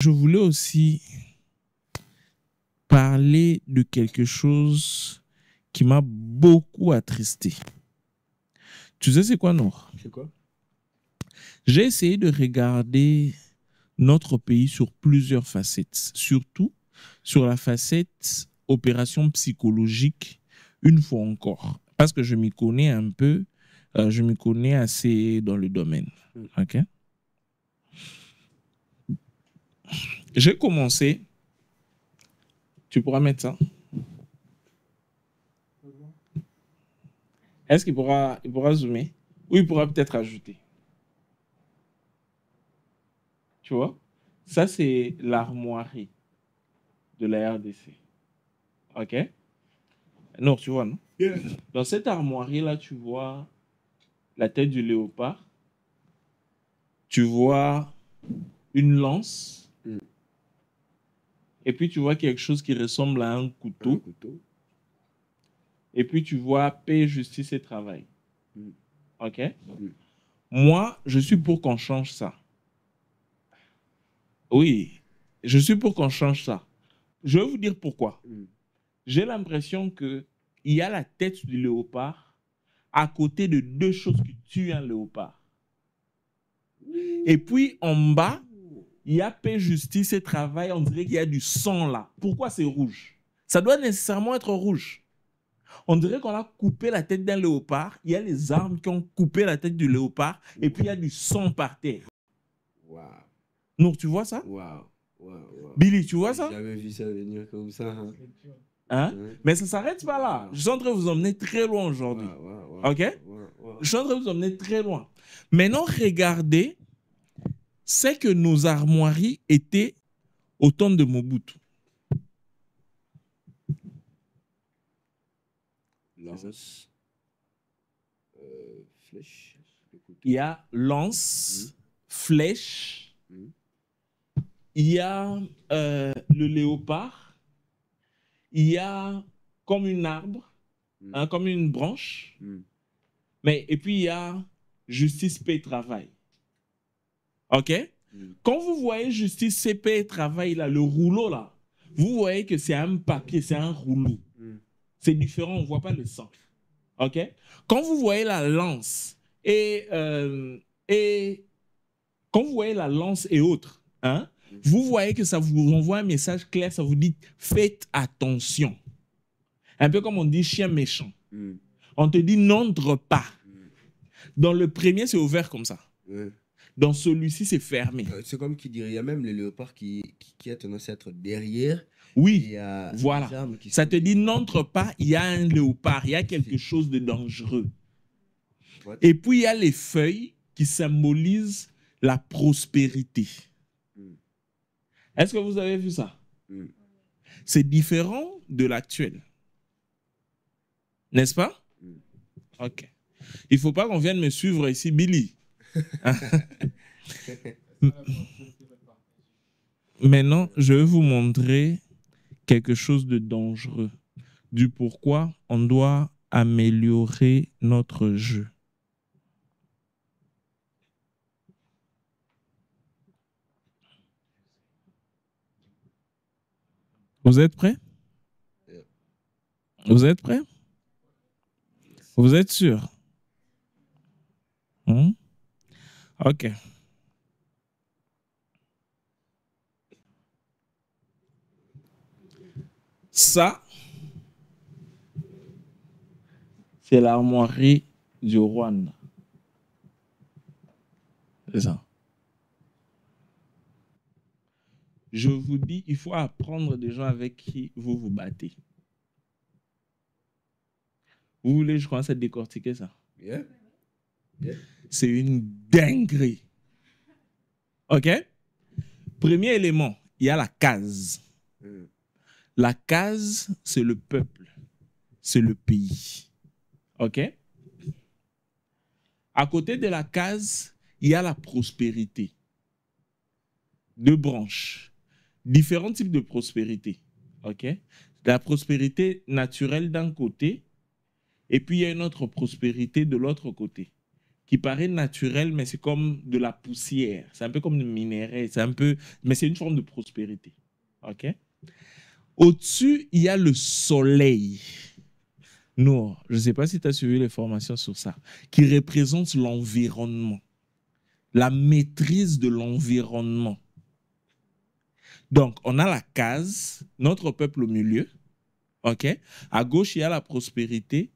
Je voulais aussi parler de quelque chose qui m'a beaucoup attristé. Tu sais c'est quoi, Nour? C'est quoi? J'ai essayé de regarder notre pays sur plusieurs facettes, surtout sur la facette opération psychologique, une fois encore, parce que je m'y connais un peu, je m'y connais assez dans le domaine. Ok? J'ai commencé. Tu pourras mettre ça? Est-ce qu'il pourra zoomer? Ou il pourra peut-être ajouter. Tu vois? Ça, c'est l'armoirie de la RDC. OK? Non, tu vois, non? Yeah. Dans cette armoirie-là, tu vois la tête du léopard. Tu vois une lance. Et puis, tu vois quelque chose qui ressemble à un couteau. Un couteau. Et puis, tu vois paix, justice et travail. OK? Moi, je suis pour qu'on change ça. Oui, je suis pour qu'on change ça. Je vais vous dire pourquoi. J'ai l'impression qu'il y a la tête du léopard à côté de deux choses qui tuent un léopard. Et puis, en bas, il y a paix, justice et travail. On dirait qu'il y a du sang là. Pourquoi c'est rouge? Ça doit nécessairement être rouge. On dirait qu'on a coupé la tête d'un léopard. Il y a les armes qui ont coupé la tête du léopard. Et puis, il y a du sang par terre. Wow. Nour, tu vois ça? Wow. Billy, tu vois ça? J'avais vu ça venir comme ça. Hein? Mais ça ne s'arrête pas là. Je suis en train de vous emmener très loin aujourd'hui. OK? Je suis en train de vous emmener très loin. Maintenant, regardez, c'est que nos armoiries étaient au temps de Mobutu. Lance. Flèche. Il y a lance, flèche. Il y a le léopard. Il y a comme un arbre, hein, comme une branche. Et puis, il y a justice, paix, travail. OK? Quand vous voyez justice, paix et travail, là, le rouleau, là, vous voyez que c'est un papier, c'est un rouleau. C'est différent, on ne voit pas le sang. OK? Quand vous voyez la lance et quand vous voyez la lance et autres, hein, vous voyez que ça vous envoie un message clair, ça vous dit faites attention. Un peu comme on dit chien méchant. On te dit n'entre pas. Dans le premier, c'est ouvert comme ça. Dans celui-ci, c'est fermé. C'est comme qui dirait, il y a même le léopard qui a tendance à être derrière. Oui, voilà. Ça te dit n'entre pas, il y a un léopard, il y a quelque chose de dangereux. Et puis, il y a les feuilles qui symbolisent la prospérité. Est-ce que vous avez vu ça? C'est différent de l'actuel. N'est-ce pas? OK. Il ne faut pas qu'on vienne me suivre ici, Billy. Maintenant, je vais vous montrer quelque chose de dangereux, du pourquoi on doit améliorer notre jeu. Vous êtes prêts? Vous êtes prêts? Vous êtes sûr? OK. Ça, c'est l'armoirie du Rwanda. C'est ça. Je vous dis, il faut apprendre des gens avec qui vous vous battez. Vous voulez que je commence à décortiquer ça? C'est une dinguerie. OK? Premier élément, il y a la case. La case, c'est le peuple. C'est le pays. OK? À côté de la case, il y a la prospérité. Deux branches. Différents types de prospérité. OK? La prospérité naturelle d'un côté, et puis il y a une autre prospérité de l'autre côté. qui paraît naturel, mais c'est comme de la poussière. C'est un peu comme le minerai, mais c'est une forme de prospérité. OK? Au-dessus, il y a le soleil. Nour, je ne sais pas si tu as suivi les formations sur ça, qui représente l'environnement, la maîtrise de l'environnement. Donc, on a la case, notre peuple au milieu. OK? À gauche, il y a la prospérité.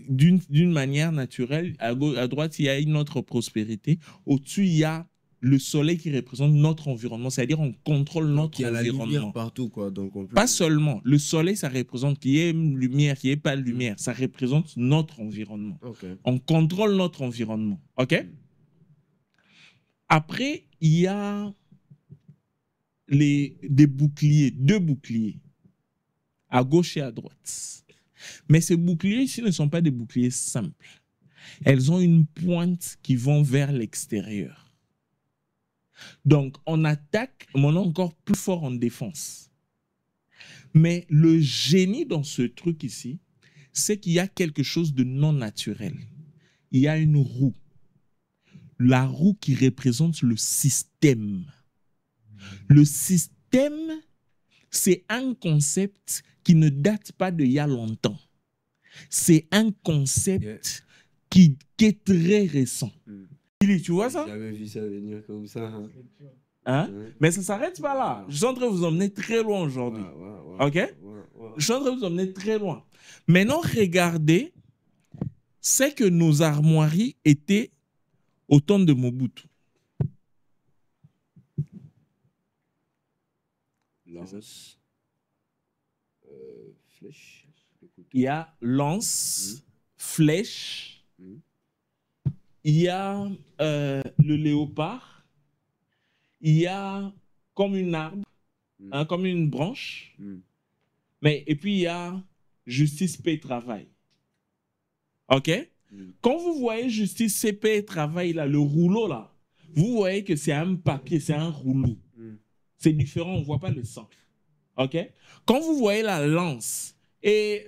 D'une manière naturelle, à droite, il y a une autre prospérité. Au-dessus, il y a le soleil qui représente notre environnement, c'est-à-dire on contrôle notre Il y a la lumière environnement. partout, quoi. Donc on peut... Pas seulement. Le soleil, ça représente qu'il y ait une lumière, qu'il n'y ait pas de lumière. Ça représente notre environnement. Okay. On contrôle notre environnement. OK? Après, il y a des boucliers, 2 boucliers, à gauche et à droite. Mais ces boucliers ici ne sont pas des boucliers simples. Elles ont une pointe qui vont vers l'extérieur. Donc, on attaque, mais on est encore plus fort en défense. Mais le génie dans ce truc ici, c'est qu'il y a quelque chose de non naturel. Il y a une roue. La roue qui représente le système. Le système, c'est un concept qui ne date pas d'il y a longtemps. C'est un concept qui est très récent. Billy, tu vois ça? J'avais vu ça venir comme ça. Hein? Mais ça ne s'arrête pas là. Je suis en train de vous emmener très loin aujourd'hui. OK? Je suis en train de vous emmener très loin. Maintenant, regardez, c'est que nos armoiries étaient au temps de Mobutu. Lance. Flèche. Il y a lance, flèche. Il y a le léopard. Il y a comme une arbre, hein, comme une branche. Et puis il y a justice, paix et travail. OK? Quand vous voyez justice, paix et travail, là, le rouleau, là, vous voyez que c'est un papier, c'est un rouleau. C'est différent, on ne voit pas le sang. OK? Quand vous voyez la lance et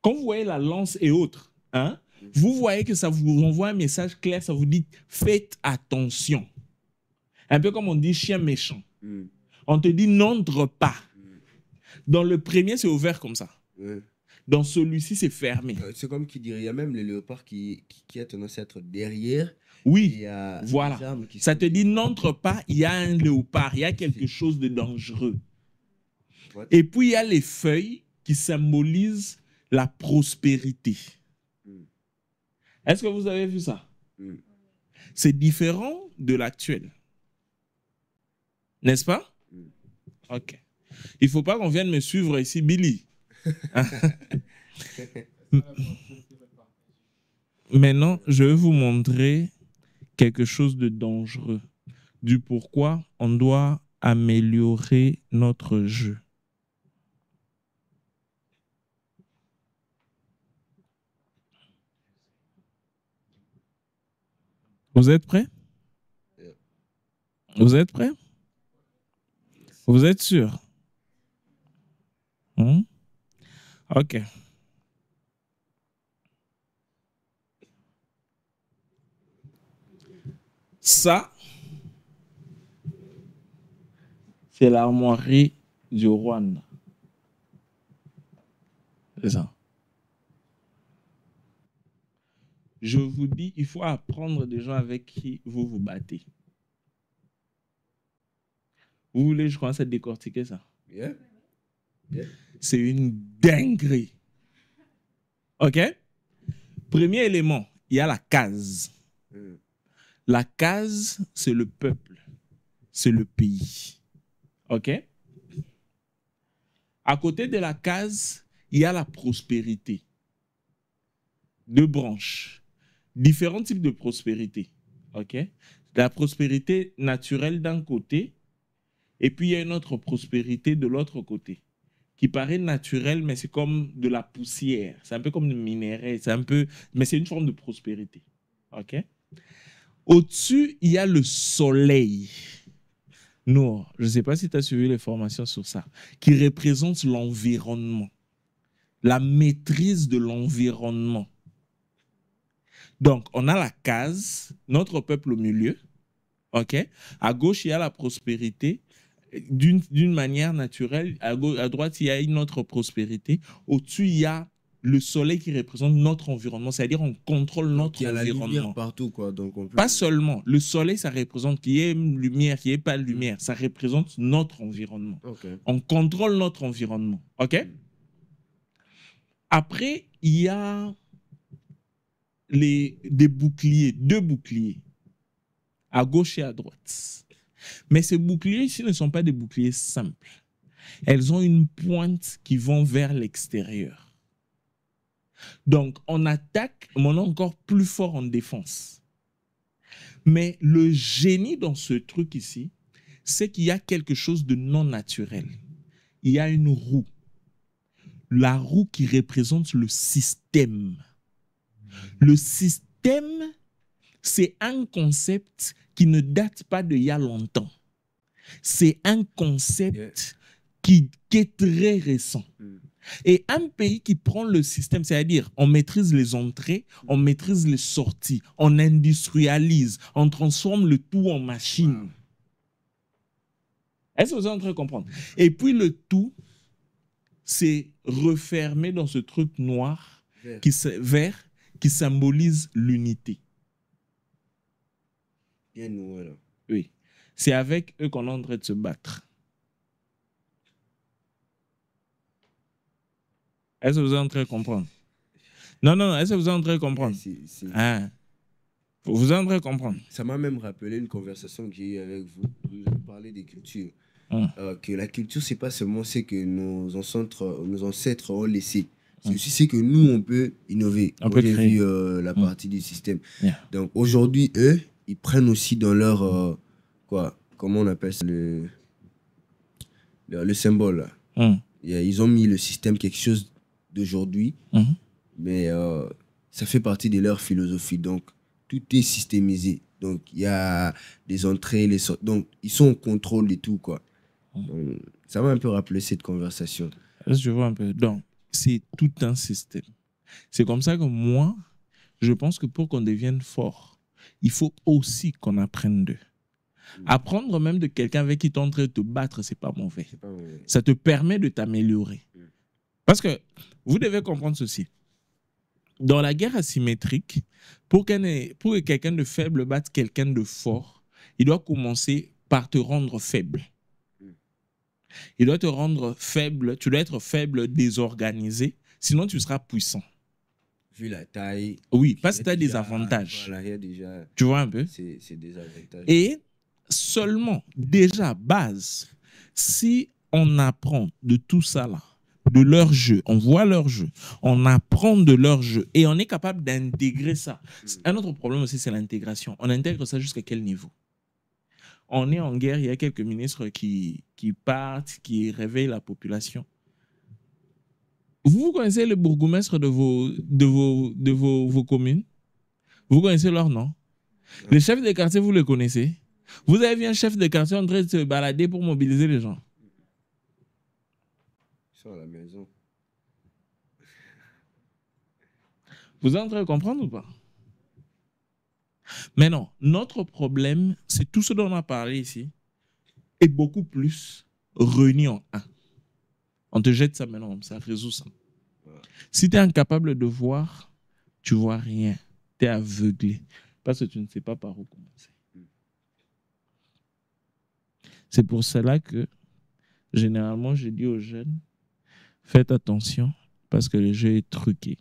quand vous voyez la lance et autres, hein, vous voyez que ça vous envoie un message clair, ça vous dit faites attention. Un peu comme on dit chien méchant. On te dit n'entre pas. Dans le premier, c'est ouvert comme ça. Dans celui-ci, c'est fermé. C'est comme qui dirait, il y a même le léopard qui a tendance à être derrière. Oui, voilà. Ça te dit n'entre pas, il y a un léopard, il y a quelque chose de dangereux. Et puis, il y a les feuilles qui symbolisent la prospérité. Est-ce que vous avez vu ça? C'est différent de l'actuel. N'est-ce pas? OK. Il ne faut pas qu'on vienne me suivre ici, Billy. Maintenant, je vais vous montrer quelque chose de dangereux. Du pourquoi on doit améliorer notre jeu. Vous êtes prêts? Vous êtes prêts? Vous êtes sûr? OK. Ça, c'est l'armoirie du Rwanda. C'est ça. Je vous dis, il faut apprendre des gens avec qui vous vous battez. Vous voulez que je commence à décortiquer ça? C'est une dinguerie. OK? Premier élément, il y a la case. La case, c'est le peuple. C'est le pays. OK? À côté de la case, il y a la prospérité. 2 branches. Différents types de prospérité. OK? La prospérité naturelle d'un côté, et puis il y a une autre prospérité de l'autre côté, qui paraît naturelle, mais c'est comme de la poussière. C'est un peu comme le minerai, mais c'est une forme de prospérité. OK? Au-dessus, il y a le soleil. Nour, je ne sais pas si tu as suivi les formations sur ça, qui représente l'environnement, la maîtrise de l'environnement. Donc, on a la case, notre peuple au milieu. OK? À gauche, il y a la prospérité. D'une manière naturelle, à droite, il y a une autre prospérité. Au-dessus, il y a le soleil qui représente notre environnement, c'est-à-dire on contrôle notre Il y a la lumière environnement. partout, quoi. Donc on peut... Pas seulement. Le soleil, ça représente qu'il y ait une lumière, qu'il n'y ait pas de lumière. Ça représente notre environnement. Okay. On contrôle notre environnement. OK? Après, il y a des boucliers, 2 boucliers, à gauche et à droite. Mais ces boucliers ici ne sont pas des boucliers simples. Elles ont une pointe qui vont vers l'extérieur. Donc, on attaque, mais on est encore plus fort en défense. Mais le génie dans ce truc ici, c'est qu'il y a quelque chose de non naturel. Il y a une roue. La roue qui représente le système. Le système, c'est un concept qui ne date pas d'il y a longtemps. C'est un concept qui est très récent. Et un pays qui prend le système, c'est-à-dire on maîtrise les entrées, on maîtrise les sorties, on industrialise, on transforme le tout en machine. Wow. Est-ce que vous êtes en train de comprendre? Et puis le tout, c'est refermé dans ce truc noir, vert, qui symbolise l'unité. Bien noué, là. Oui. C'est avec eux qu'on est en train de se battre. Est-ce que vous êtes en train de comprendre? Non, est-ce que vous êtes en train de comprendre? Ah. Vous êtes en train de comprendre? Ça m'a même rappelé une conversation que j'ai eue avec vous. Vous avez parlé des cultures. Que la culture, c'est pas seulement ce que nos ancêtres ont laissé. C'est aussi ce que nous, on peut innover. On peut créer. Vu la partie du système. Donc aujourd'hui, eux, ils prennent aussi dans leur... comment on appelle ça? Le symbole. Ils ont mis le système quelque chose d'aujourd'hui, mais ça fait partie de leur philosophie. Donc, tout est systémisé. Donc, il y a des entrées, les sorties. Donc, ils sont en contrôle de tout, quoi. Donc, ça m'a un peu rappelé cette conversation. Je vois un peu. Donc, c'est tout un système. C'est comme ça que moi, je pense que pour qu'on devienne fort, il faut aussi qu'on apprenne d'eux. Apprendre même de quelqu'un avec qui tu es en train de te battre, ce n'est pas mauvais. Ça te permet de t'améliorer. Parce que vous devez comprendre ceci. Dans la guerre asymétrique, pour que quelqu'un de faible batte quelqu'un de fort, il doit commencer par te rendre faible. Il doit te rendre faible, tu dois être faible, désorganisé, sinon tu seras puissant. Vu la taille. Oui, parce que tu as des avantages. Voilà, déjà, tu vois un peu? C'est des avantages. Et seulement, déjà, base, si on apprend de tout ça là, de leur jeu, on voit leur jeu, on apprend de leur jeu et on est capable d'intégrer ça. Un autre problème aussi, c'est l'intégration. On intègre ça jusqu'à quel niveau? On est en guerre, il y a quelques ministres qui partent, qui réveillent la population. Vous connaissez le bourgmestre de vos communes? Vous connaissez leur nom? Les chefs de quartier, vous les connaissez? Vous avez vu un chef de quartier en train de se balader pour mobiliser les gens? Ils sont à la maison. Vous êtes en train de comprendre ou pas? Mais non, notre problème, c'est tout ce dont on a parlé ici, et beaucoup plus réuni en un. On te jette ça maintenant, ça résout ça. Si tu es incapable de voir, tu vois rien. Tu es aveuglé. Parce que tu ne sais pas par où commencer. C'est pour cela que, généralement, je dis aux jeunes, faites attention, parce que le jeu est truqué.